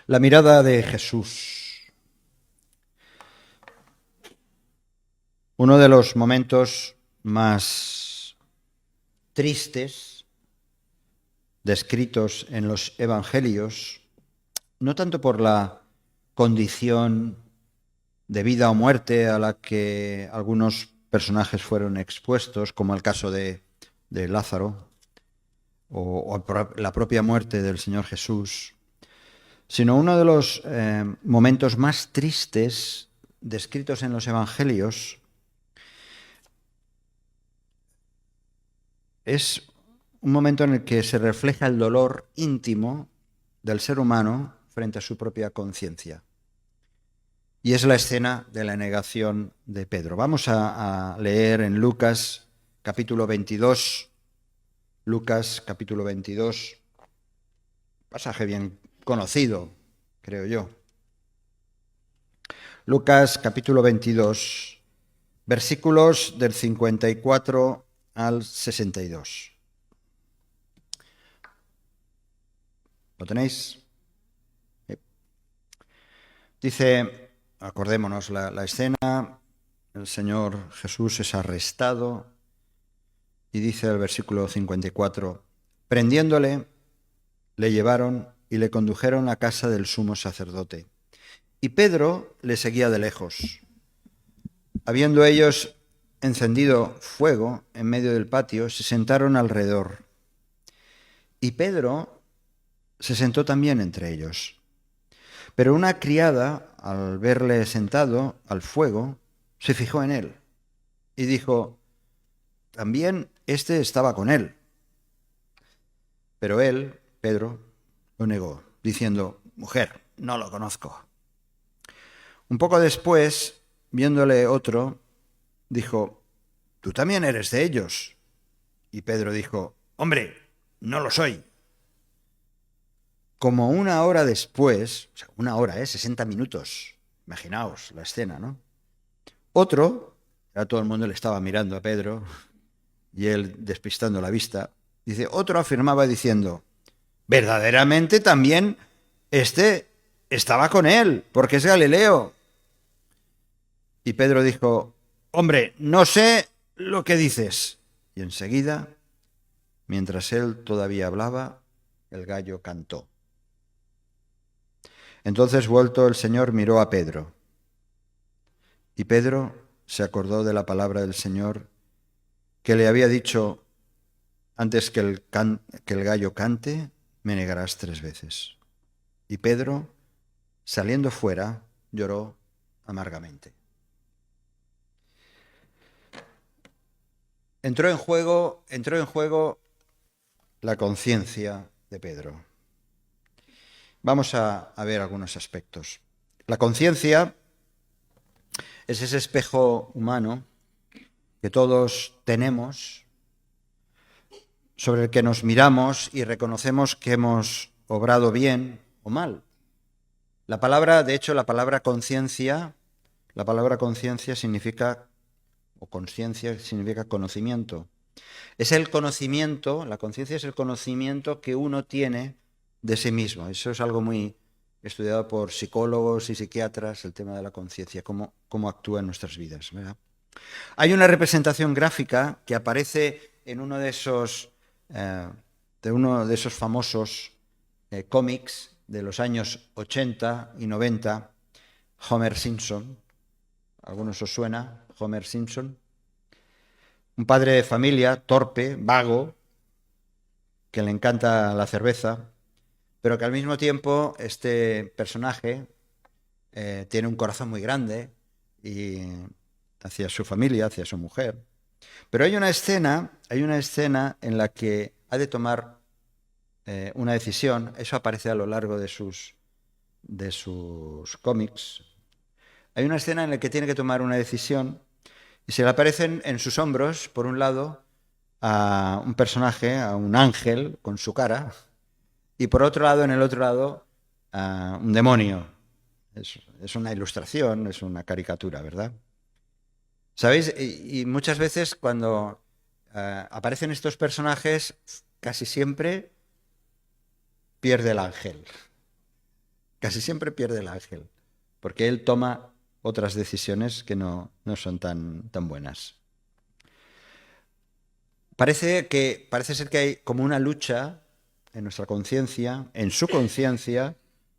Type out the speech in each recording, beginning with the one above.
La mirada de Jesús. Uno de los momentos más tristes descritos en los evangelios, no tanto por la condición de vida o muerte a la que algunos personajes fueron expuestos, como el caso de Lázaro, o la propia muerte del Señor Jesús, sino uno de los momentos más tristes descritos en los evangelios es un momento en el que se refleja el dolor íntimo del ser humano frente a su propia conciencia. Y es la escena de la negación de Pedro. Vamos a leer en Lucas capítulo 22. Lucas capítulo 22, pasaje bien conocido, creo yo. Lucas capítulo 22, versículos del 54 al 62. ¿Lo tenéis? Dice, acordémonos la escena, el Señor Jesús es arrestado y dice el versículo 54, prendiéndole, le llevaron y le condujeron a casa del sumo sacerdote. Y Pedro le seguía de lejos. Habiendo ellos encendido fuego en medio del patio, se sentaron alrededor. Y Pedro se sentó también entre ellos. Pero una criada, al verle sentado al fuego, se fijó en él y dijo, también éste estaba con él. Pero él, Pedro, lo negó, diciendo, mujer, no lo conozco. Un poco después, viéndole otro, dijo, tú también eres de ellos. Y Pedro dijo, hombre, no lo soy. Como una hora después, o sea, una hora, 60 minutos, imaginaos la escena, ¿no? Otro, ya todo el mundo le estaba mirando a Pedro y él despistando la vista, dice, otro afirmaba diciendo, verdaderamente también este estaba con él, porque es Galileo. Y Pedro dijo, hombre, no sé lo que dices. Y enseguida, mientras él todavía hablaba, el gallo cantó. Entonces, vuelto el Señor, miró a Pedro. Y Pedro se acordó de la palabra del Señor que le había dicho, antes que el gallo cante, me negarás 3 veces. Y Pedro, saliendo fuera, lloró amargamente. Entró en juego la conciencia de Pedro. Vamos a ver algunos aspectos. La conciencia es ese espejo humano que todos tenemos, sobre el que nos miramos y reconocemos que hemos obrado bien o mal. La palabra conciencia significa, o conciencia significa conocimiento. Es el conocimiento, la conciencia es el conocimiento que uno tiene de sí mismo. Eso es algo muy estudiado por psicólogos y psiquiatras, el tema de la conciencia, cómo actúa en nuestras vidas, ¿verdad? Hay una representación gráfica que aparece en uno de esos famosos cómics de los años 80 y 90, Homer Simpson. ¿Algunos os suena Homer Simpson? Un padre de familia, torpe, vago, que le encanta la cerveza, pero que al mismo tiempo este personaje tiene un corazón muy grande y hacia su familia, hacia su mujer. Pero hay una escena en la que ha de tomar una decisión. Eso aparece a lo largo de sus cómics. Hay una escena en la que tiene que tomar una decisión y se le aparecen en sus hombros, por un lado, a un personaje, a un ángel con su cara, y por otro lado, en el otro lado, a un demonio. Es una ilustración, es una caricatura, ¿verdad? ¿Sabéis? Y muchas veces cuando aparecen estos personajes, casi siempre pierde el ángel. casi siempre pierde el ángel, porque él toma otras decisiones que no son tan buenas. Parece ser que hay como una lucha en nuestra conciencia, en su conciencia,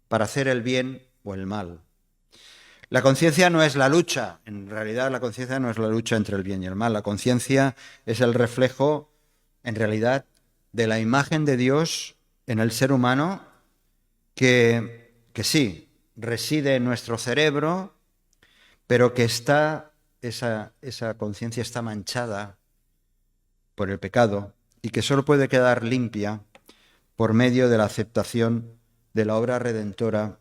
para hacer el bien o el mal. La conciencia no es la lucha, en realidad la conciencia no es la lucha entre el bien y el mal. La conciencia es el reflejo, en realidad, de la imagen de Dios en el ser humano que sí, reside en nuestro cerebro, pero que esa conciencia está manchada por el pecado y que solo puede quedar limpia por medio de la aceptación de la obra redentora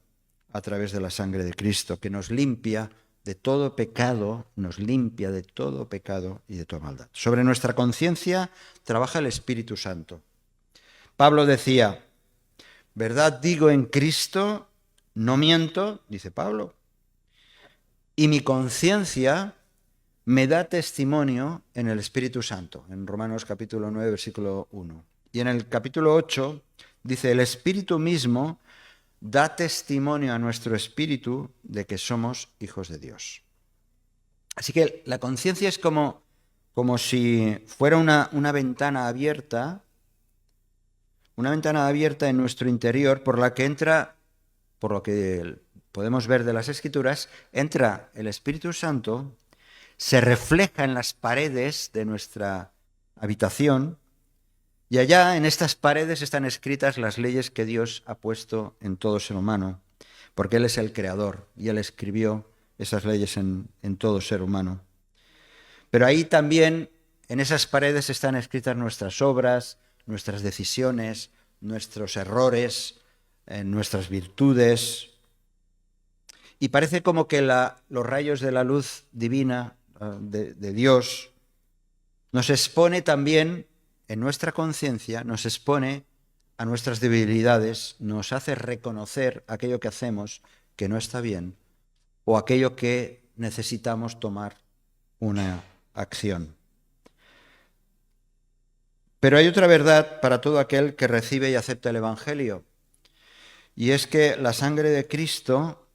a través de la sangre de Cristo, que nos limpia de todo pecado, nos limpia de todo pecado y de toda maldad. Sobre nuestra conciencia trabaja el Espíritu Santo. Pablo decía, verdad digo en Cristo, no miento, dice Pablo, y mi conciencia me da testimonio en el Espíritu Santo, en Romanos capítulo 9, versículo 1. Y en el capítulo 8 dice, el Espíritu mismo da testimonio a nuestro espíritu de que somos hijos de Dios. Así que la conciencia es como si fuera una ventana abierta en nuestro interior por la que entra, por lo que podemos ver de las Escrituras, entra el Espíritu Santo, se refleja en las paredes de nuestra habitación y allá en estas paredes están escritas las leyes que Dios ha puesto en todo ser humano, porque Él es el creador y Él escribió esas leyes en todo ser humano. Pero ahí también, en esas paredes están escritas nuestras obras, nuestras decisiones, nuestros errores, nuestras virtudes. Y parece como que los rayos de la luz divina de Dios nos expone también, en nuestra conciencia, nos expone a nuestras debilidades, nos hace reconocer aquello que hacemos que no está bien o aquello que necesitamos tomar una acción. Pero hay otra verdad para todo aquel que recibe y acepta el Evangelio, y es que la sangre de Cristo,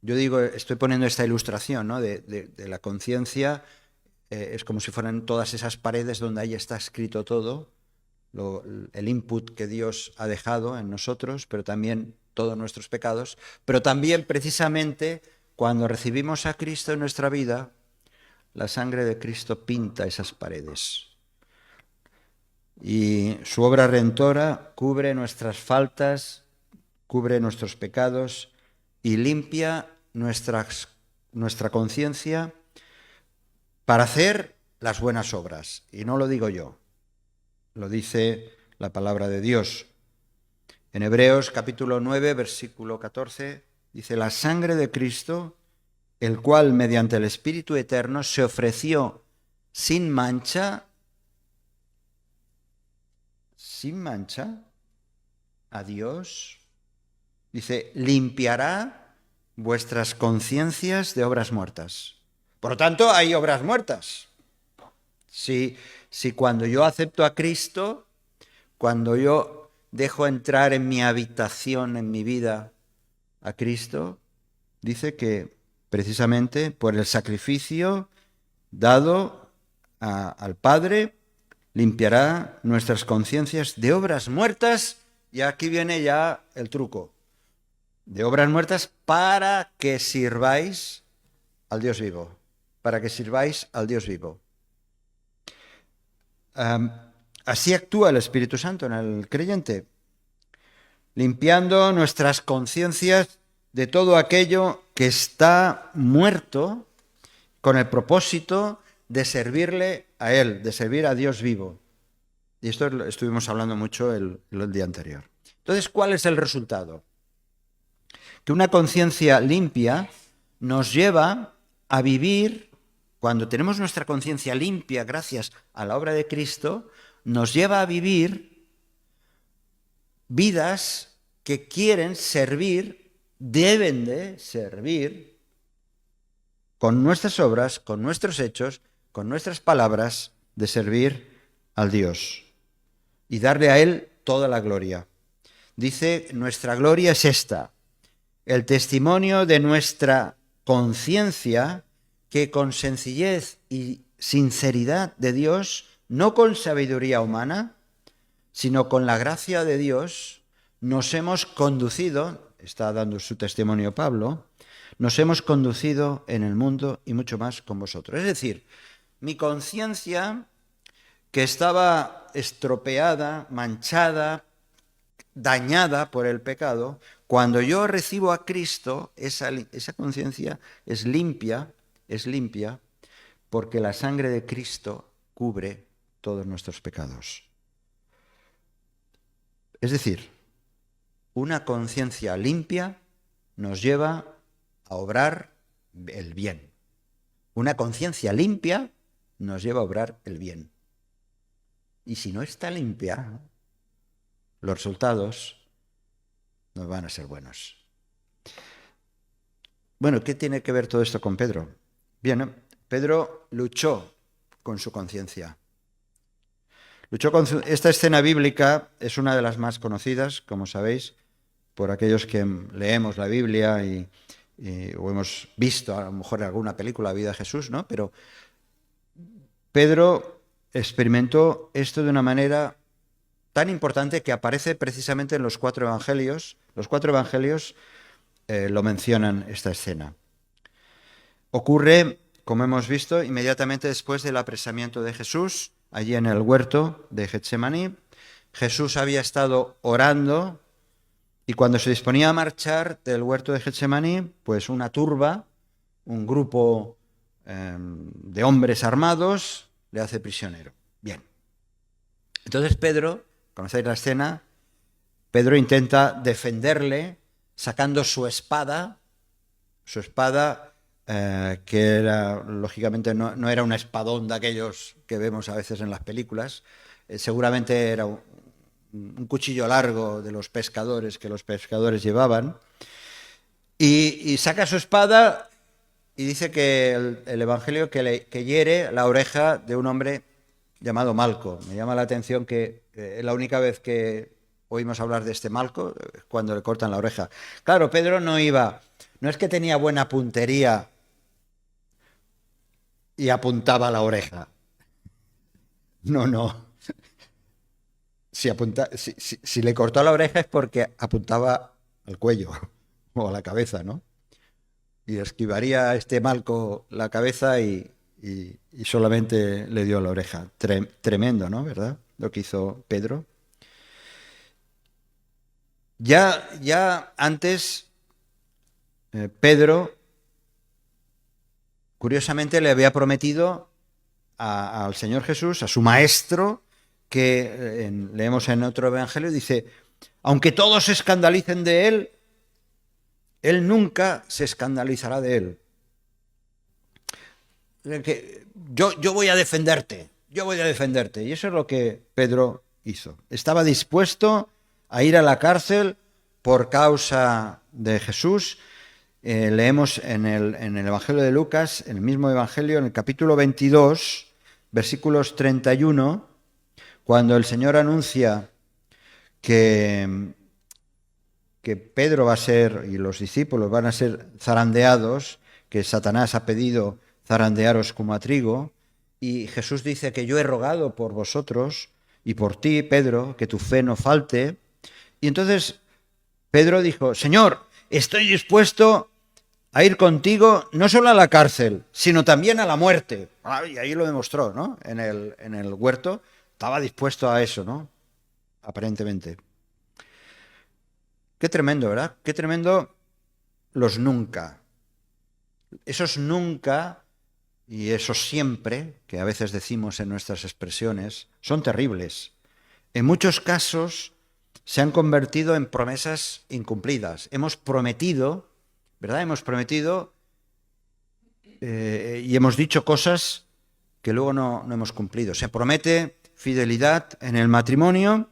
yo digo, estoy poniendo esta ilustración, ¿no? de la conciencia, es como si fueran todas esas paredes donde ahí está escrito todo, el input que Dios ha dejado en nosotros, pero también todos nuestros pecados, pero también precisamente cuando recibimos a Cristo en nuestra vida, la sangre de Cristo pinta esas paredes. Y su obra redentora cubre nuestras faltas, cubre nuestros pecados y limpia nuestra conciencia para hacer las buenas obras. Y no lo digo yo, lo dice la palabra de Dios. En Hebreos capítulo 9, versículo 14, dice, la sangre de Cristo, el cual mediante el Espíritu Eterno se ofreció sin mancha a Dios, dice, limpiará vuestras conciencias de obras muertas. Por lo tanto, hay obras muertas. Si cuando yo acepto a Cristo, cuando yo dejo entrar en mi habitación, en mi vida, a Cristo, dice que precisamente por el sacrificio dado al Padre, limpiará nuestras conciencias de obras muertas, y aquí viene ya el truco, de obras muertas para que sirváis al Dios vivo, para que sirváis al Dios vivo. Así actúa el Espíritu Santo en el creyente, limpiando nuestras conciencias de todo aquello que está muerto con el propósito de servirle a Él, de servir a Dios vivo. Y esto estuvimos hablando mucho el día anterior. Entonces, ¿cuál es el resultado? Que una conciencia limpia nos lleva a vivir, cuando tenemos nuestra conciencia limpia gracias a la obra de Cristo, nos lleva a vivir vidas que quieren servir, deben de servir con nuestras obras, con nuestros hechos, con nuestras palabras, de servir al Dios y darle a Él toda la gloria. Dice, nuestra gloria es esta, el testimonio de nuestra conciencia, que con sencillez y sinceridad de Dios, no con sabiduría humana, sino con la gracia de Dios, nos hemos conducido, está dando su testimonio Pablo, nos hemos conducido en el mundo y mucho más con vosotros. Es decir, mi conciencia, que estaba estropeada, manchada, dañada por el pecado, cuando yo recibo a Cristo, esa conciencia es limpia, porque la sangre de Cristo cubre todos nuestros pecados. Es decir, una conciencia limpia nos lleva a obrar el bien. Una conciencia limpia nos lleva a obrar el bien. Y si no está limpia, los resultados no van a ser buenos. Bueno, ¿qué tiene que ver todo esto con Pedro? Bien, Pedro luchó con su conciencia. Esta escena bíblica es una de las más conocidas, como sabéis, por aquellos que leemos la Biblia o hemos visto a lo mejor en alguna película la vida de Jesús, ¿no? Pero Pedro experimentó esto de una manera tan importante que aparece precisamente en los 4 evangelios. Los 4 evangelios lo mencionan esta escena. Ocurre, como hemos visto, inmediatamente después del apresamiento de Jesús, allí en el huerto de Getsemaní. Jesús había estado orando y cuando se disponía a marchar del huerto de Getsemaní, pues una turba, un grupo de hombres armados, le hace prisionero. Bien. Entonces Pedro, conocéis la escena, Pedro intenta defenderle sacando su espada que era, lógicamente no era un espadón de aquellos que vemos a veces en las películas, seguramente era un cuchillo largo de los pescadores que los pescadores llevaban, y saca su espada y dice que el Evangelio que hiere la oreja de un hombre llamado Malco. Me llama la atención que la única vez que oímos hablar de este Malco cuando le cortan la oreja. Claro, Pedro no es que tenía buena puntería y apuntaba a la oreja. No. Si le cortó la oreja es porque apuntaba al cuello o a la cabeza, ¿no? Y esquivaría a este Malco la cabeza y solamente le dio la oreja. Tremendo, ¿no? ¿Verdad? Lo que hizo Pedro. Ya antes, Pedro, curiosamente, le había prometido al Señor Jesús, a su maestro, que leemos en otro evangelio, dice, aunque todos se escandalicen de él, él nunca se escandalizará de él. Yo voy a defenderte. Y eso es lo que Pedro hizo. Estaba dispuesto a ir a la cárcel por causa de Jesús. Leemos en el Evangelio de Lucas, en el mismo Evangelio, en el capítulo 22, versículos 31, cuando el Señor anuncia que Pedro va a ser, y los discípulos van a ser zarandeados, que Satanás ha pedido zarandearos como a trigo, y Jesús dice que yo he rogado por vosotros y por ti, Pedro, que tu fe no falte. Y entonces Pedro dijo, Señor, estoy dispuesto a ir contigo no solo a la cárcel, sino también a la muerte. Y ahí lo demostró, ¿no? En el huerto estaba dispuesto a eso, ¿no? Aparentemente. Qué tremendo, ¿verdad? Qué tremendo los nunca. Esos nunca y esos siempre, que a veces decimos en nuestras expresiones, son terribles. En muchos casos se han convertido en promesas incumplidas. Hemos prometido, ¿verdad? Hemos prometido y hemos dicho cosas que luego no hemos cumplido. Se promete fidelidad en el matrimonio,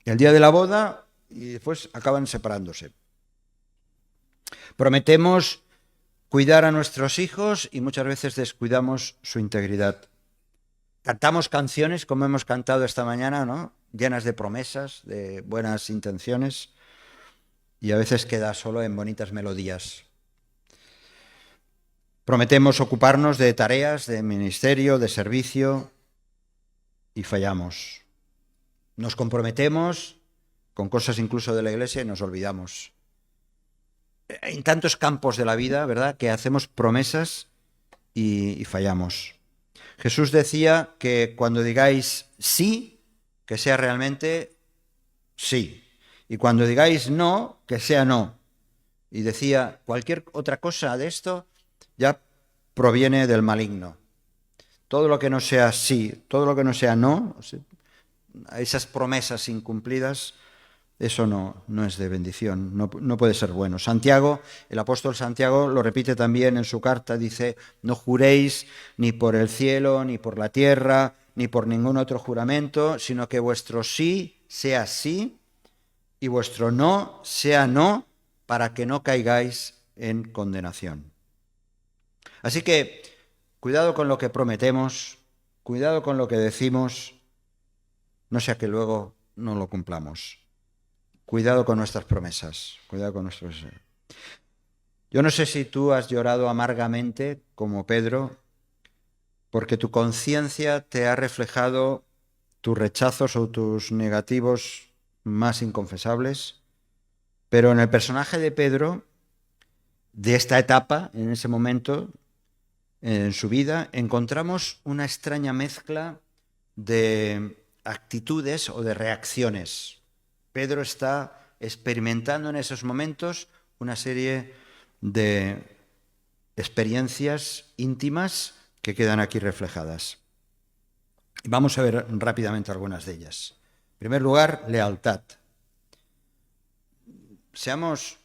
el día de la boda, y después acaban separándose. Prometemos cuidar a nuestros hijos y muchas veces descuidamos su integridad. Cantamos canciones, como hemos cantado esta mañana, ¿no? Llenas de promesas, de buenas intenciones, y a veces queda solo en bonitas melodías. Prometemos ocuparnos de tareas, de ministerio, de servicio, y fallamos. Nos comprometemos con cosas incluso de la Iglesia y nos olvidamos. En tantos campos de la vida, ¿verdad?, que hacemos promesas y fallamos. Jesús decía que cuando digáis sí, que sea realmente sí. Y cuando digáis no, que sea no. Y decía, cualquier otra cosa de esto ya proviene del maligno. Todo lo que no sea sí, todo lo que no sea no, esas promesas incumplidas, eso no es de bendición, no puede ser bueno. Santiago, el apóstol Santiago lo repite también en su carta, dice, no juréis ni por el cielo, ni por la tierra, ni por ningún otro juramento, sino que vuestro sí sea sí y vuestro no sea no, para que no caigáis en condenación. Así que cuidado con lo que prometemos, cuidado con lo que decimos, no sea que luego no lo cumplamos. Cuidado con nuestras promesas, cuidado con nuestros... Yo no sé si tú has llorado amargamente, como Pedro, porque tu conciencia te ha reflejado tus rechazos o tus negativos más inconfesables, pero en el personaje de Pedro, de esta etapa, en ese momento, en su vida, encontramos una extraña mezcla de actitudes o de reacciones. Pedro está experimentando en esos momentos una serie de experiencias íntimas que quedan aquí reflejadas. Vamos a ver rápidamente algunas de ellas. En primer lugar, lealtad. Seamos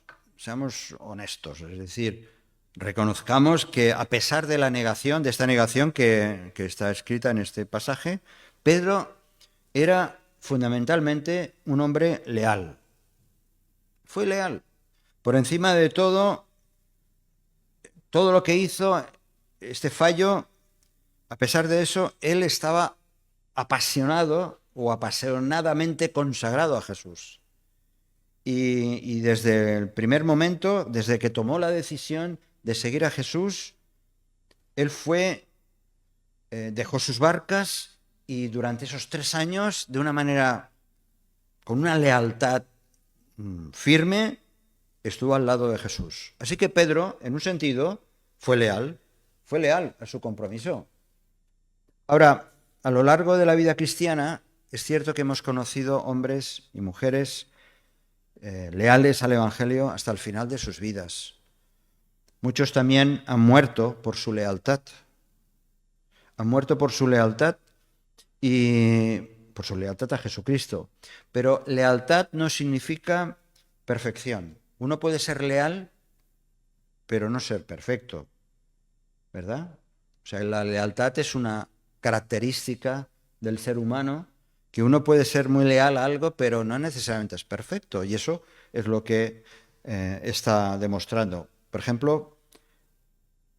honestos, es decir, reconozcamos que a pesar de la negación, de esta negación que está escrita en este pasaje, Pedro era fundamentalmente un hombre leal. Fue leal. Por encima de todo lo que hizo, este fallo, a pesar de eso, él estaba apasionado o apasionadamente consagrado a Jesús. Y desde el primer momento, desde que tomó la decisión de seguir a Jesús, él dejó sus barcas y durante esos 3 años, de una manera, con una lealtad firme, estuvo al lado de Jesús. Así que Pedro, en un sentido, fue leal a su compromiso. Ahora, a lo largo de la vida cristiana, es cierto que hemos conocido hombres y mujeres leales al Evangelio hasta el final de sus vidas. Muchos también han muerto por su lealtad. Han muerto por su lealtad y por su lealtad a Jesucristo. Pero lealtad no significa perfección. Uno puede ser leal, pero no ser perfecto, ¿verdad? O sea, la lealtad es una característica del ser humano, que uno puede ser muy leal a algo, pero no necesariamente es perfecto. Y eso es lo que está demostrando. Por ejemplo,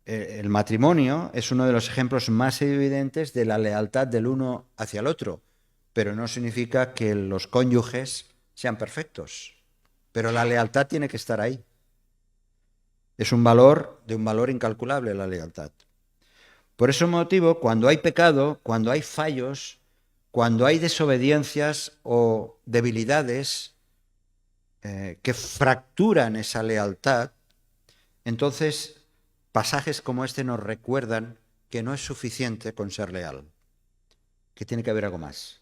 el matrimonio es uno de los ejemplos más evidentes de la lealtad del uno hacia el otro, pero no significa que los cónyuges sean perfectos. Pero la lealtad tiene que estar ahí. Es un valor incalculable la lealtad. Por ese motivo, cuando hay pecado, cuando hay fallos, cuando hay desobediencias o debilidades que fracturan esa lealtad, entonces pasajes como este nos recuerdan que no es suficiente con ser leal, que tiene que haber algo más.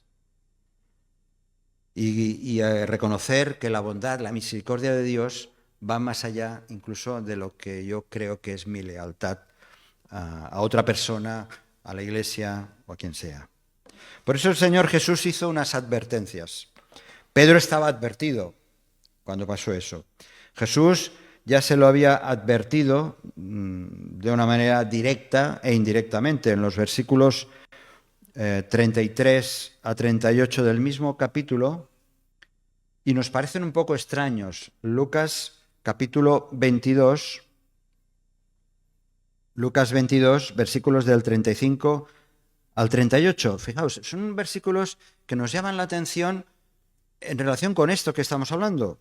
Y reconocer que la bondad, la misericordia de Dios va más allá incluso de lo que yo creo que es mi lealtad a otra persona, a la Iglesia o a quien sea. Por eso el Señor Jesús hizo unas advertencias. Pedro estaba advertido cuando pasó eso. Jesús ya se lo había advertido de una manera directa e indirectamente en los versículos 33 a 38 del mismo capítulo, y nos parecen un poco extraños. Lucas capítulo 22, versículos del 35 al 38. Fijaos, son versículos que nos llaman la atención en relación con esto que estamos hablando.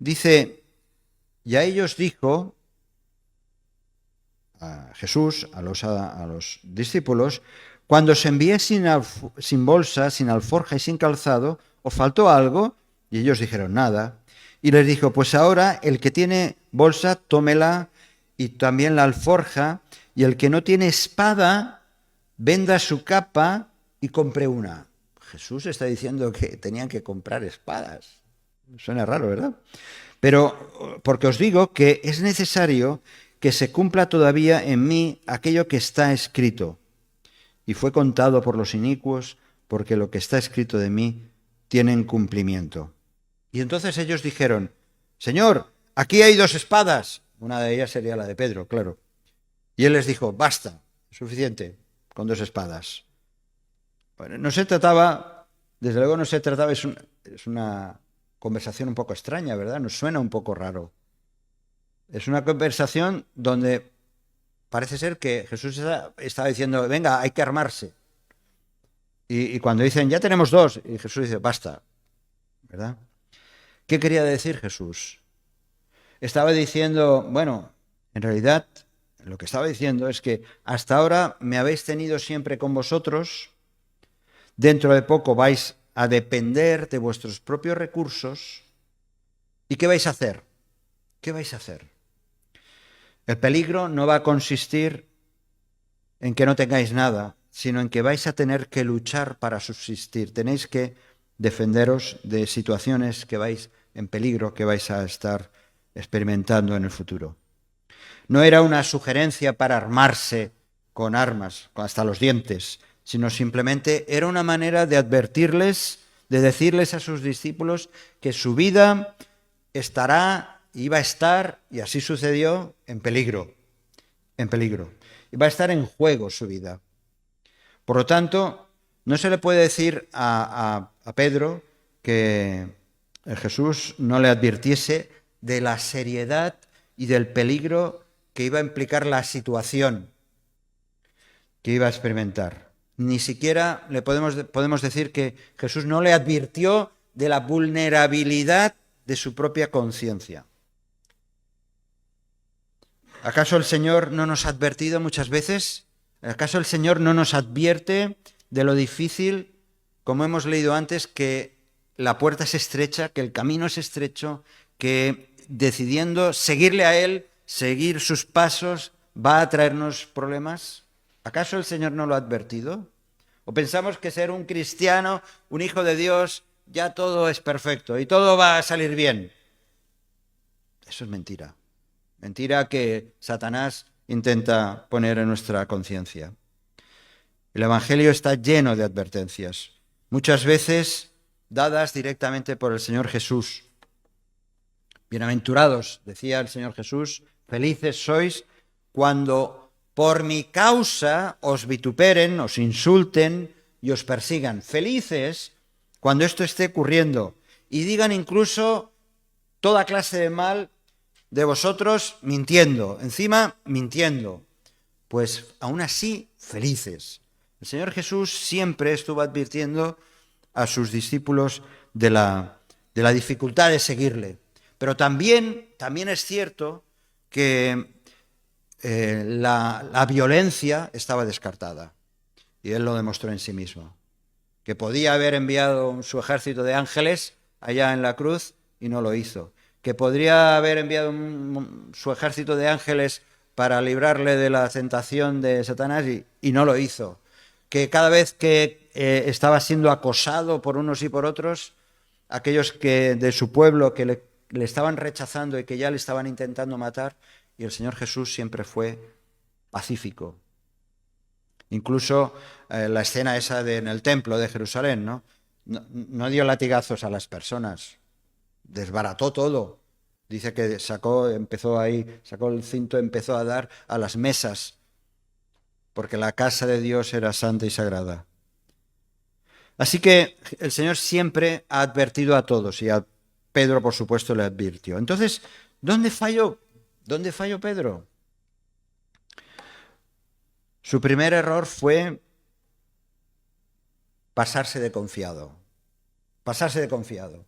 Dice, y a ellos dijo, a Jesús, a los discípulos, cuando os envié sin bolsa, sin alforja y sin calzado, ¿os faltó algo? Y ellos dijeron, nada. Y les dijo, pues ahora el que tiene bolsa, tómela, y también la alforja, y el que no tiene espada, venda su capa y compre una. Jesús está diciendo que tenían que comprar espadas. Suena raro, ¿verdad? Pero porque os digo que es necesario que se cumpla todavía en mí aquello que está escrito. Y fue contado por los inicuos, porque lo que está escrito de mí tiene cumplimiento. Y entonces ellos dijeron, Señor, aquí hay 2 espadas. Una de ellas sería la de Pedro, claro. Y él les dijo, basta, suficiente, con 2 espadas. Bueno, no se trataba, desde luego no se trataba, es una conversación un poco extraña, ¿verdad? Nos suena un poco raro. Es una conversación donde parece ser que Jesús estaba diciendo, venga, hay que armarse. Y cuando dicen, ya tenemos 2, y Jesús dice, basta, ¿verdad? ¿Qué quería decir Jesús? Estaba diciendo, bueno, en realidad lo que estaba diciendo es que hasta ahora me habéis tenido siempre con vosotros, dentro de poco vais a depender de vuestros propios recursos, ¿y qué vais a hacer? ¿Qué vais a hacer? El peligro no va a consistir en que no tengáis nada, sino en que vais a tener que luchar para subsistir. Tenéis que defenderos de situaciones que vais en peligro, que vais a estar experimentando en el futuro. No era una sugerencia para armarse con armas, hasta los dientes, sino simplemente era una manera de advertirles, de decirles a sus discípulos que su vida iba a estar, y así sucedió, en peligro. Y va a estar en juego su vida. Por lo tanto, no se le puede decir a Pedro que Jesús no le advirtiese de la seriedad y del peligro que iba a implicar la situación que iba a experimentar. Ni siquiera le podemos decir que Jesús no le advirtió de la vulnerabilidad de su propia conciencia. ¿Acaso el Señor no nos ha advertido muchas veces? ¿Acaso el Señor no nos advierte de lo difícil, como hemos leído antes, que la puerta es estrecha, que el camino es estrecho, que decidiendo seguirle a Él, seguir sus pasos, va a traernos problemas? ¿Acaso el Señor no lo ha advertido? ¿O pensamos que ser un cristiano, un hijo de Dios, ya todo es perfecto y todo va a salir bien? Eso es mentira. Mentira que Satanás intenta poner en nuestra conciencia. El Evangelio está lleno de advertencias, muchas veces dadas directamente por el Señor Jesús. Bienaventurados, decía el Señor Jesús, felices sois cuando por mi causa os vituperen, os insulten y os persigan. Felices cuando esto esté ocurriendo y digan incluso toda clase de mal de vosotros mintiendo, encima mintiendo. Pues aún así, felices. El Señor Jesús siempre estuvo advirtiendo a sus discípulos de la dificultad de seguirle. Pero también es cierto que la violencia estaba descartada. Y Él lo demostró en sí mismo. Que podía haber enviado su ejército de ángeles allá en la cruz y no lo hizo. Que podría haber enviado su ejército de ángeles para librarle de la tentación de Satanás y no lo hizo. Que cada vez que estaba siendo acosado por unos y por otros, aquellos que de su pueblo que le estaban rechazando y que ya le estaban intentando matar, y el Señor Jesús siempre fue pacífico. Incluso la escena esa en el templo de Jerusalén, ¿no? No dio latigazos a las personas, desbarató todo. Dice que sacó el cinto, empezó a dar a las mesas, porque la casa de Dios era santa y sagrada. Así que el Señor siempre ha advertido a todos, y a Pedro, por supuesto, le advirtió. Entonces, ¿dónde falló? ¿Dónde falló Pedro? Su primer error fue pasarse de confiado. Pasarse de confiado.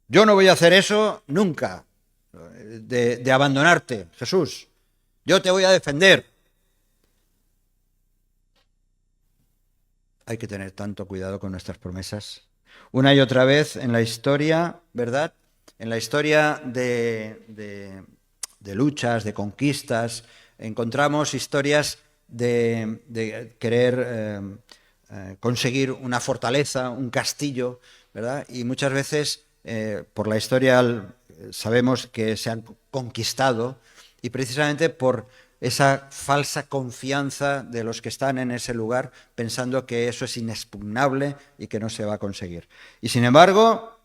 Yo no voy a hacer eso nunca, de abandonarte, Jesús. Yo te voy a defender. Hay que tener tanto cuidado con nuestras promesas. Una y otra vez en la historia, ¿verdad? En la historia de luchas, de conquistas, encontramos historias de querer conseguir una fortaleza, un castillo, ¿verdad? Y muchas veces por la historia sabemos que se han conquistado y precisamente por esa falsa confianza de los que están en ese lugar pensando que eso es inexpugnable y que no se va a conseguir. Y sin embargo,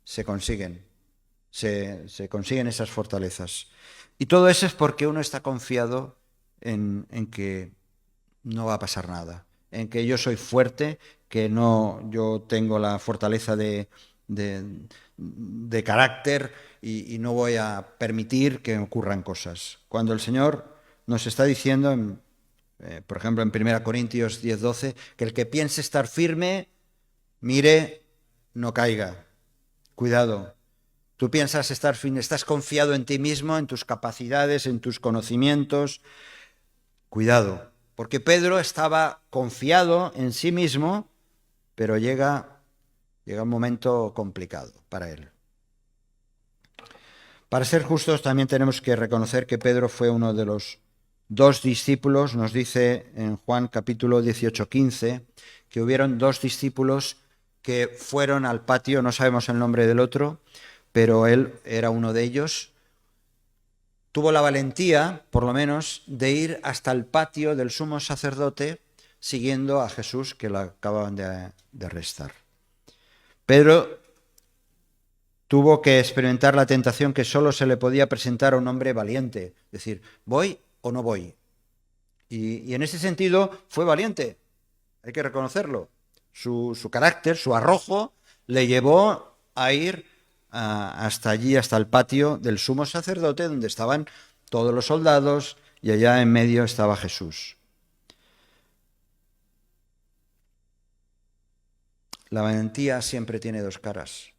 se consiguen esas fortalezas. Y todo eso es porque uno está confiado en que no va a pasar nada, en que yo soy fuerte, que yo tengo la fortaleza de carácter y no voy a permitir que ocurran cosas. Cuando el Señor nos está diciendo, por ejemplo, en 1 Corintios 10:12, que el que piense estar firme, mire, no caiga. Cuidado. Tú piensas estar firme, estás confiado en ti mismo, en tus capacidades, en tus conocimientos. Cuidado, porque Pedro estaba confiado en sí mismo, pero llega un momento complicado para él. Para ser justos, también tenemos que reconocer que Pedro fue uno de los 2 discípulos, nos dice en Juan capítulo 18:15, que hubieron 2 discípulos que fueron al patio, no sabemos el nombre del otro, pero él era uno de ellos. Tuvo la valentía, por lo menos, de ir hasta el patio del sumo sacerdote siguiendo a Jesús, que lo acababan de arrestar. Pedro tuvo que experimentar la tentación que solo se le podía presentar a un hombre valiente, es decir, ¿voy o no voy? Y en ese sentido fue valiente, hay que reconocerlo. Su carácter, su arrojo, le llevó a ir hasta allí, hasta el patio del sumo sacerdote, donde estaban todos los soldados, y allá en medio estaba Jesús. La valentía siempre tiene 2 caras.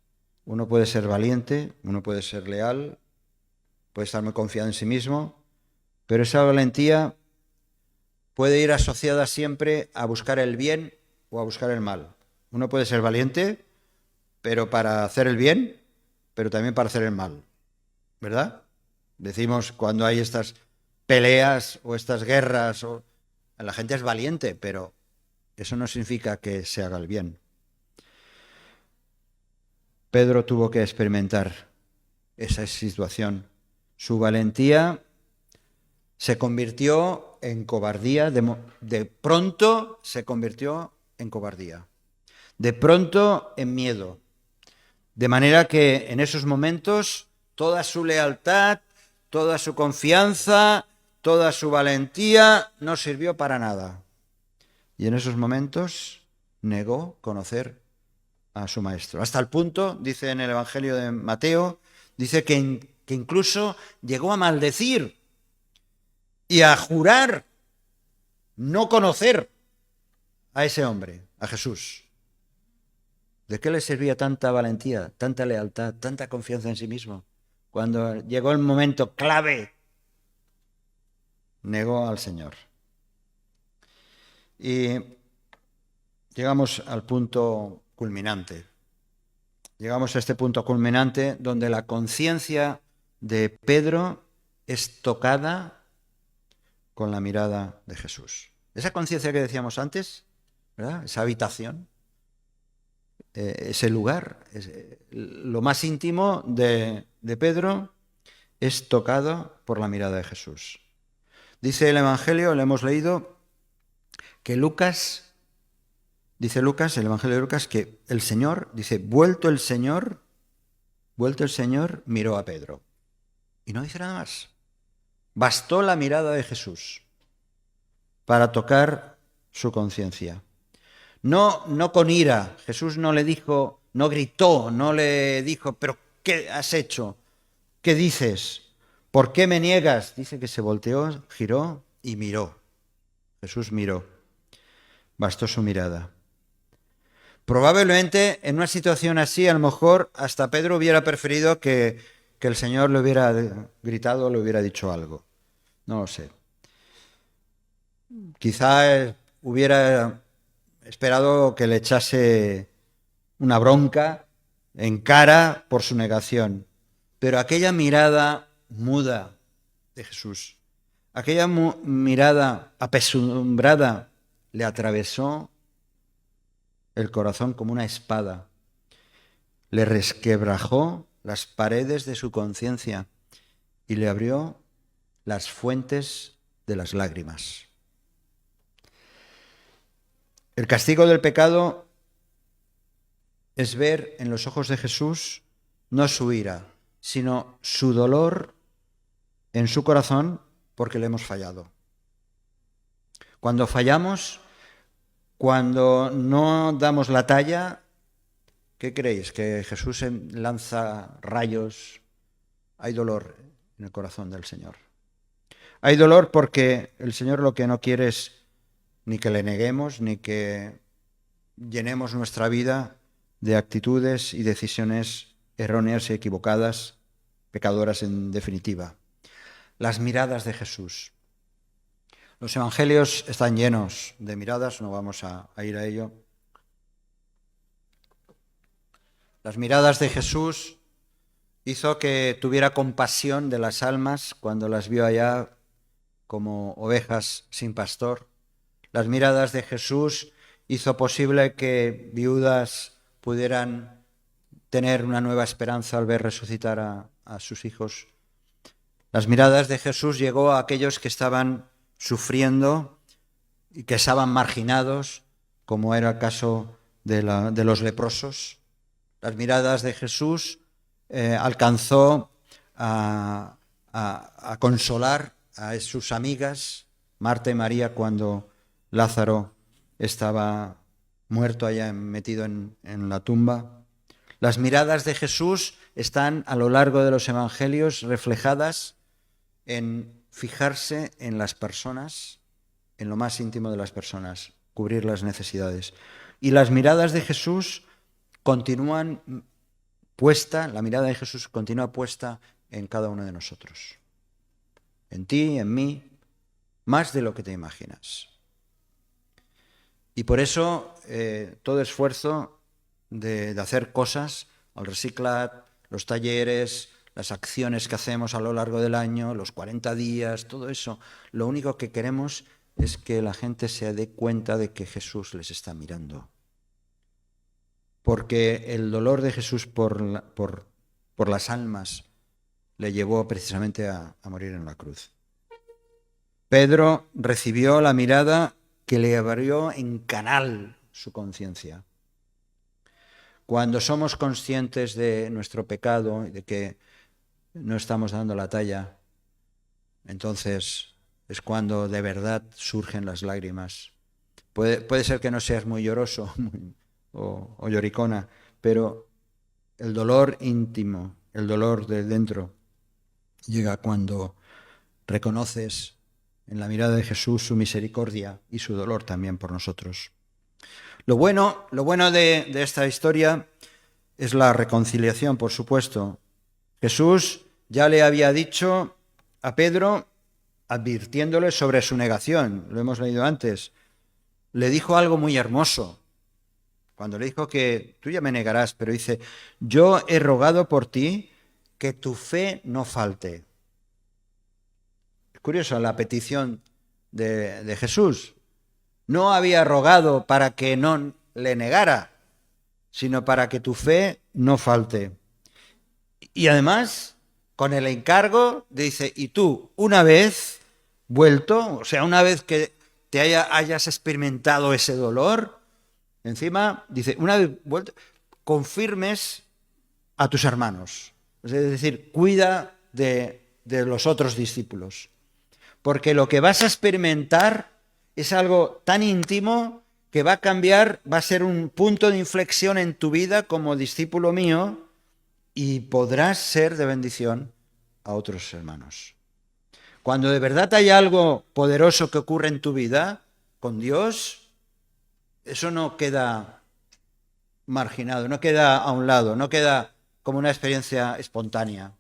Uno puede ser valiente, uno puede ser leal, puede estar muy confiado en sí mismo, pero esa valentía puede ir asociada siempre a buscar el bien o a buscar el mal. Uno puede ser valiente, pero para hacer el bien, pero también para hacer el mal, ¿verdad? Decimos cuando hay estas peleas o estas guerras, la gente es valiente, pero eso no significa que se haga el bien. Pedro tuvo que experimentar esa situación. Su valentía se convirtió en cobardía, de pronto se convirtió en cobardía, de pronto en miedo, de manera que en esos momentos toda su lealtad, toda su confianza, toda su valentía no sirvió para nada. Y en esos momentos negó conocer a su maestro. Hasta el punto, dice en el Evangelio de Mateo, dice que incluso llegó a maldecir y a jurar no conocer a ese hombre, a Jesús. ¿De qué le servía tanta valentía, tanta lealtad, tanta confianza en sí mismo? Cuando llegó el momento clave, negó al Señor. Y llegamos al punto culminante. Llegamos a este punto culminante donde la conciencia de Pedro es tocada con la mirada de Jesús. Esa conciencia que decíamos antes, ¿verdad? Esa habitación, ese lugar, lo más íntimo de Pedro es tocado por la mirada de Jesús. Dice el Evangelio, lo hemos leído, que dice Lucas, el Evangelio de Lucas, que el Señor, dice, vuelto el Señor, miró a Pedro. Y no dice nada más. Bastó la mirada de Jesús para tocar su conciencia. No con ira. Jesús no le dijo, no gritó, no le dijo, pero ¿qué has hecho? ¿Qué dices? ¿Por qué me niegas? Dice que se volteó, giró y miró. Jesús miró. Bastó su mirada. Probablemente en una situación así, a lo mejor hasta Pedro hubiera preferido que el Señor le hubiera gritado, le hubiera dicho algo. No lo sé. Quizá hubiera esperado que le echase una bronca en cara por su negación. Pero aquella mirada muda de Jesús, aquella mirada apesumbrada, le atravesó el corazón como una espada, le resquebrajó las paredes de su conciencia y le abrió las fuentes de las lágrimas. El castigo del pecado es ver en los ojos de Jesús no su ira, sino su dolor en su corazón porque le hemos fallado. Cuando fallamos, cuando no damos la talla, ¿qué creéis? ¿Que Jesús lanza rayos? Hay dolor en el corazón del Señor. Hay dolor porque el Señor lo que no quiere es ni que le neguemos, ni que llenemos nuestra vida de actitudes y decisiones erróneas y equivocadas, pecadoras en definitiva. Las miradas de Jesús. Los evangelios están llenos de miradas, no vamos a ir a ello. Las miradas de Jesús hizo que tuviera compasión de las almas cuando las vio allá como ovejas sin pastor. Las miradas de Jesús hizo posible que viudas pudieran tener una nueva esperanza al ver resucitar a sus hijos. Las miradas de Jesús llegó a aquellos que estaban sufriendo y que estaban marginados, como era el caso de los leprosos. Las miradas de Jesús alcanzó a consolar a sus amigas, Marta y María, cuando Lázaro estaba muerto allá metido en la tumba. Las miradas de Jesús están a lo largo de los evangelios reflejadas en fijarse en las personas, en lo más íntimo de las personas, cubrir las necesidades. Y las miradas de Jesús continúan puesta, la mirada de Jesús continúa puesta en cada uno de nosotros. En ti, en mí, más de lo que te imaginas. Y por eso todo esfuerzo de hacer cosas, el Reciclat, los talleres, las acciones que hacemos a lo largo del año, los 40 días, todo eso, lo único que queremos es que la gente se dé cuenta de que Jesús les está mirando. Porque el dolor de Jesús por las almas le llevó precisamente a morir en la cruz. Pedro recibió la mirada que le abrió en canal su conciencia. Cuando somos conscientes de nuestro pecado y de que no estamos dando la talla, entonces es cuando de verdad surgen las lágrimas. Puede ser que no seas muy lloroso o lloricona, pero el dolor íntimo, el dolor de dentro, llega cuando reconoces en la mirada de Jesús su misericordia y su dolor también por nosotros. Lo bueno de esta historia es la reconciliación, por supuesto. Jesús ya le había dicho a Pedro, advirtiéndole sobre su negación, lo hemos leído antes. Le dijo algo muy hermoso, cuando le dijo que tú ya me negarás, pero dice, yo he rogado por ti que tu fe no falte. Es curioso la petición de Jesús. No había rogado para que no le negara, sino para que tu fe no falte. Y además, con el encargo, dice, y tú, una vez vuelto, o sea, una vez que te hayas experimentado ese dolor, encima, dice, una vez vuelto, confirmes a tus hermanos. Es decir, cuida de los otros discípulos. Porque lo que vas a experimentar es algo tan íntimo que va a cambiar, va a ser un punto de inflexión en tu vida como discípulo mío y podrás ser de bendición a otros hermanos. Cuando de verdad hay algo poderoso que ocurre en tu vida con Dios, eso no queda marginado, no queda a un lado, no queda como una experiencia espontánea.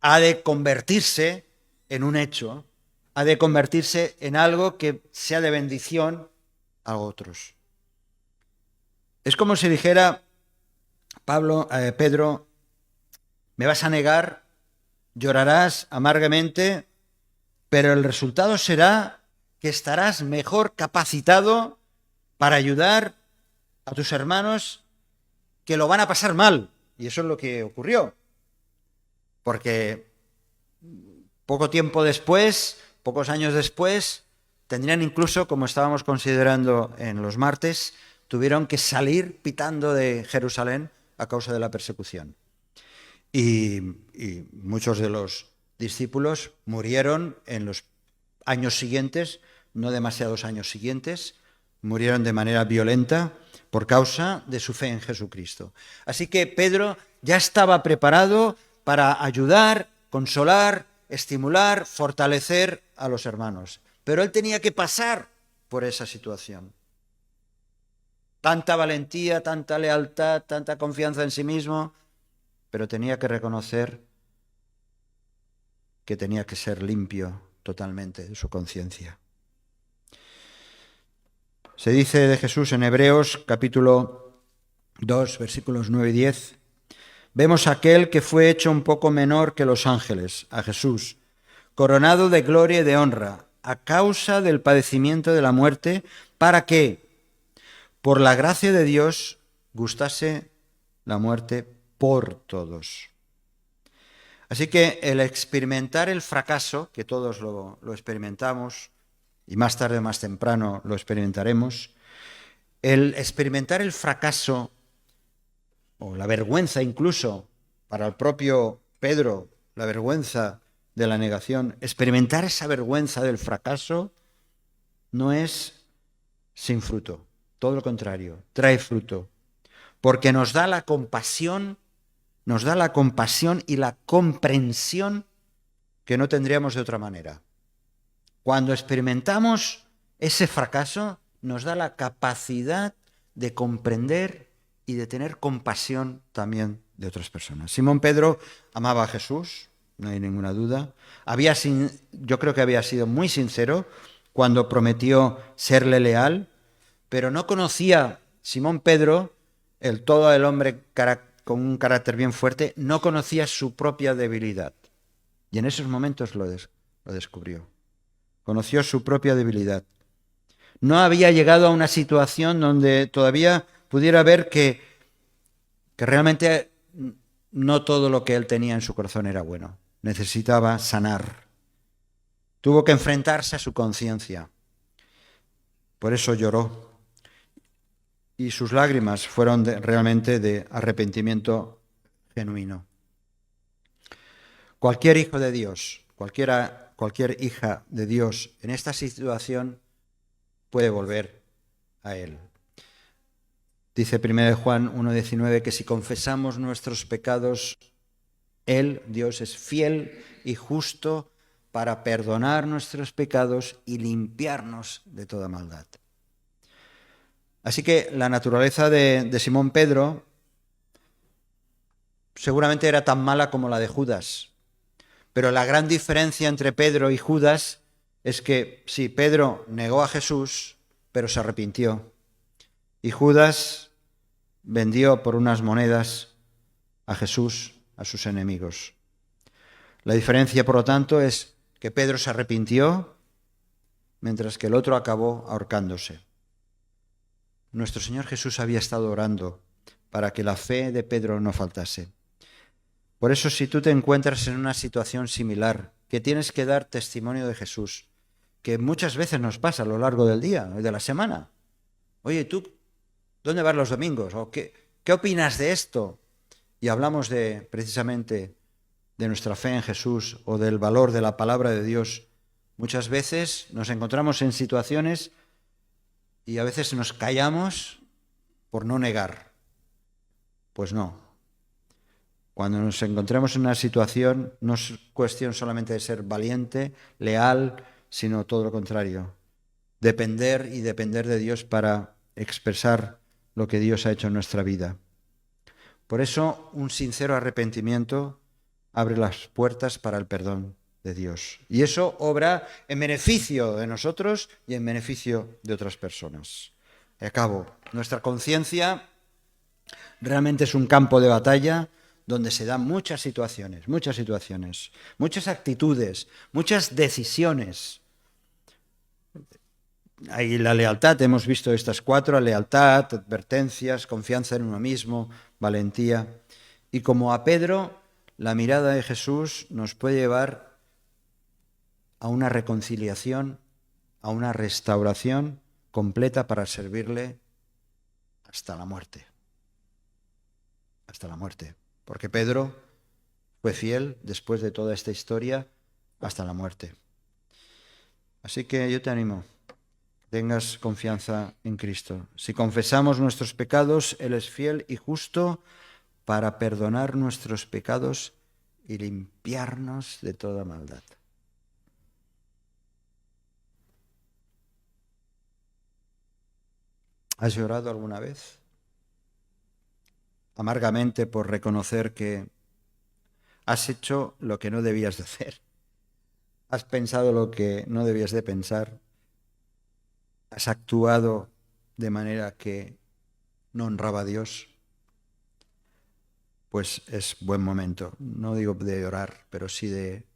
Ha de convertirse en un hecho, ha de convertirse en algo que sea de bendición a otros. Es como si dijera Pedro, me vas a negar, llorarás amargamente, pero el resultado será que estarás mejor capacitado para ayudar a tus hermanos que lo van a pasar mal. Y eso es lo que ocurrió. Porque poco tiempo después, pocos años después, tendrían incluso, como estábamos considerando en los martes, tuvieron que salir pitando de Jerusalén a causa de la persecución. Y muchos de los discípulos murieron en los años siguientes, no demasiados años siguientes, murieron de manera violenta por causa de su fe en Jesucristo. Así que Pedro ya estaba preparado para ayudar, consolar, estimular, fortalecer a los hermanos. Pero él tenía que pasar por esa situación. Tanta valentía, tanta lealtad, tanta confianza en sí mismo, pero tenía que reconocer que tenía que ser limpio totalmente de su conciencia. Se dice de Jesús en Hebreos capítulo 2, versículos 9 y 10, vemos a aquel que fue hecho un poco menor que los ángeles, a Jesús, coronado de gloria y de honra, a causa del padecimiento de la muerte, para que, por la gracia de Dios, gustase la muerte por todos. Así que el experimentar el fracaso, que todos lo experimentamos, y más tarde o más temprano lo experimentaremos, el experimentar el fracaso, o la vergüenza incluso, para el propio Pedro, la vergüenza de la negación, experimentar esa vergüenza del fracaso no es sin fruto, todo lo contrario, trae fruto, porque nos da la compasión y la comprensión que no tendríamos de otra manera. Cuando experimentamos ese fracaso, nos da la capacidad de comprender y de tener compasión también de otras personas. Simón Pedro amaba a Jesús, no hay ninguna duda. Yo creo que había sido muy sincero cuando prometió serle leal, pero no conocía Simón Pedro, todo el hombre con un carácter bien fuerte, no conocía su propia debilidad. Y en esos momentos lo descubrió. Conoció su propia debilidad. No había llegado a una situación donde todavía pudiera ver que realmente no todo lo que él tenía en su corazón era bueno. Necesitaba sanar. Tuvo que enfrentarse a su conciencia. Por eso lloró. Y sus lágrimas fueron realmente de arrepentimiento genuino. Cualquier hijo de Dios, cualquier hija de Dios en esta situación puede volver a Él. Dice 1 Juan 1,19 que si confesamos nuestros pecados, Él, Dios, es fiel y justo para perdonar nuestros pecados y limpiarnos de toda maldad. Así que la naturaleza de Simón Pedro seguramente era tan mala como la de Judas. Pero la gran diferencia entre Pedro y Judas es que sí, Pedro negó a Jesús, pero se arrepintió. Y Judas vendió por unas monedas a Jesús a sus enemigos. La diferencia, por lo tanto, es que Pedro se arrepintió, mientras que el otro acabó ahorcándose. Nuestro Señor Jesús había estado orando para que la fe de Pedro no faltase. Por eso, si tú te encuentras en una situación similar, que tienes que dar testimonio de Jesús, que muchas veces nos pasa a lo largo del día, de la semana. Oye, ¿tú dónde vas los domingos? ¿O qué opinas de esto? Y hablamos precisamente de nuestra fe en Jesús o del valor de la palabra de Dios. Muchas veces nos encontramos en situaciones y a veces nos callamos por no negar. Pues no. Cuando nos encontremos en una situación, no es cuestión solamente de ser valiente, leal, sino todo lo contrario. Depender de Dios para expresar lo que Dios ha hecho en nuestra vida. Por eso, un sincero arrepentimiento abre las puertas para el perdón de Dios. Y eso obra en beneficio de nosotros y en beneficio de otras personas. Y acabo, nuestra conciencia realmente es un campo de batalla donde se dan muchas situaciones, muchas actitudes, muchas decisiones. Hay la lealtad, hemos visto estas 4, lealtad, advertencias, confianza en uno mismo, valentía. Y como a Pedro, la mirada de Jesús nos puede llevar a una reconciliación, a una restauración completa para servirle hasta la muerte. Hasta la muerte. Porque Pedro fue fiel después de toda esta historia hasta la muerte. Así que yo te animo, tengas confianza en Cristo. Si confesamos nuestros pecados, Él es fiel y justo para perdonar nuestros pecados y limpiarnos de toda maldad. ¿Has llorado alguna vez? Amargamente por reconocer que has hecho lo que no debías de hacer. Has pensado lo que no debías de pensar. Has actuado de manera que no honraba a Dios. Pues es buen momento, no digo de orar, pero sí de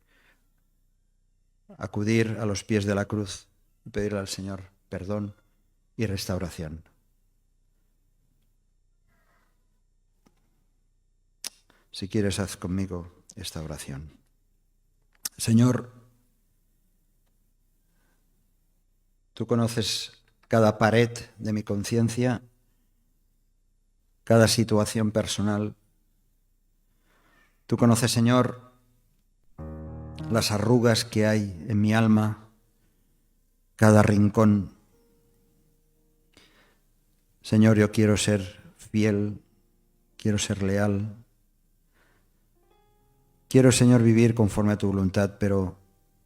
acudir a los pies de la cruz y pedirle al Señor perdón y restauración. Si quieres, haz conmigo esta oración. Señor, tú conoces cada pared de mi conciencia, cada situación personal. Tú conoces, Señor, las arrugas que hay en mi alma, cada rincón. Señor, yo quiero ser fiel, quiero ser leal. Quiero, Señor, vivir conforme a tu voluntad, pero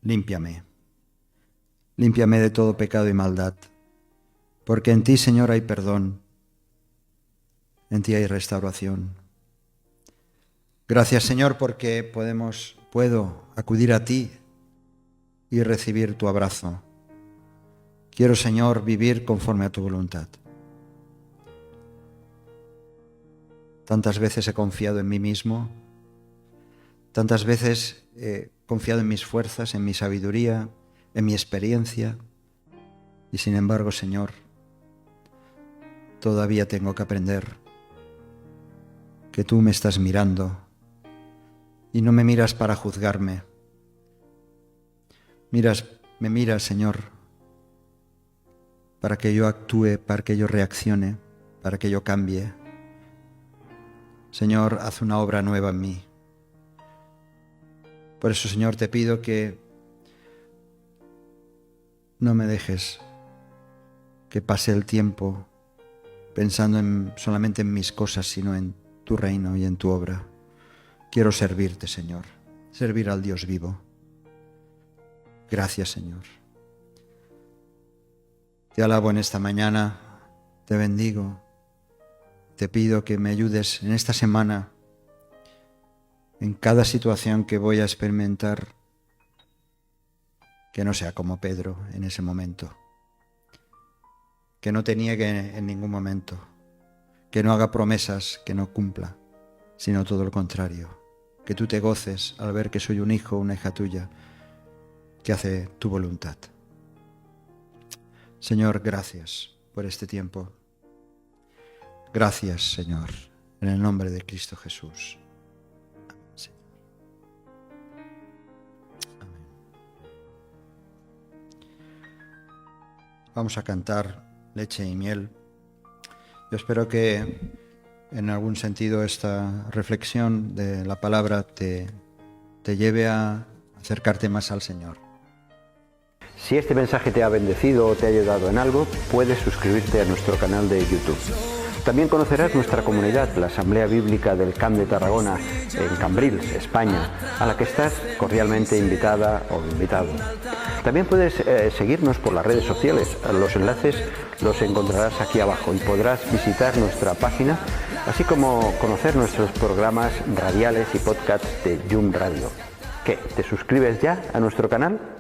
límpiame. Límpiame de todo pecado y maldad, porque en ti, Señor, hay perdón, en ti hay restauración. Gracias, Señor, porque puedo acudir a ti y recibir tu abrazo. Quiero, Señor, vivir conforme a tu voluntad. Tantas veces he confiado en mí mismo, tantas veces he confiado en mis fuerzas, en mi sabiduría, en mi experiencia, y sin embargo, Señor, todavía tengo que aprender que tú me estás mirando y no me miras para juzgarme. Me miras, Señor, para que yo actúe, para que yo reaccione, para que yo cambie. Señor, haz una obra nueva en mí. Por eso, Señor, te pido que no me dejes que pase el tiempo pensando solamente en mis cosas, sino en tu reino y en tu obra. Quiero servirte, Señor, servir al Dios vivo. Gracias, Señor. Te alabo en esta mañana, te bendigo. Te pido que me ayudes en esta semana, en cada situación que voy a experimentar, que no sea como Pedro en ese momento, que no te niegue en ningún momento, que no haga promesas que no cumpla, sino todo lo contrario, que tú te goces al ver que soy un hijo, una hija tuya, que hace tu voluntad. Señor, gracias por este tiempo. Gracias, Señor, en el nombre de Cristo Jesús. Vamos a cantar Leche y Miel. Yo espero que en algún sentido esta reflexión de la palabra te lleve a acercarte más al Señor. Si este mensaje te ha bendecido o te ha ayudado en algo, puedes suscribirte a nuestro canal de YouTube. También conocerás nuestra comunidad, la Asamblea Bíblica del Camp de Tarragona, en Cambrils, España, a la que estás cordialmente invitada o invitado. También puedes seguirnos por las redes sociales. Los enlaces los encontrarás aquí abajo y podrás visitar nuestra página, así como conocer nuestros programas radiales y podcasts de Yum Radio. ¿Qué? ¿Te suscribes ya a nuestro canal?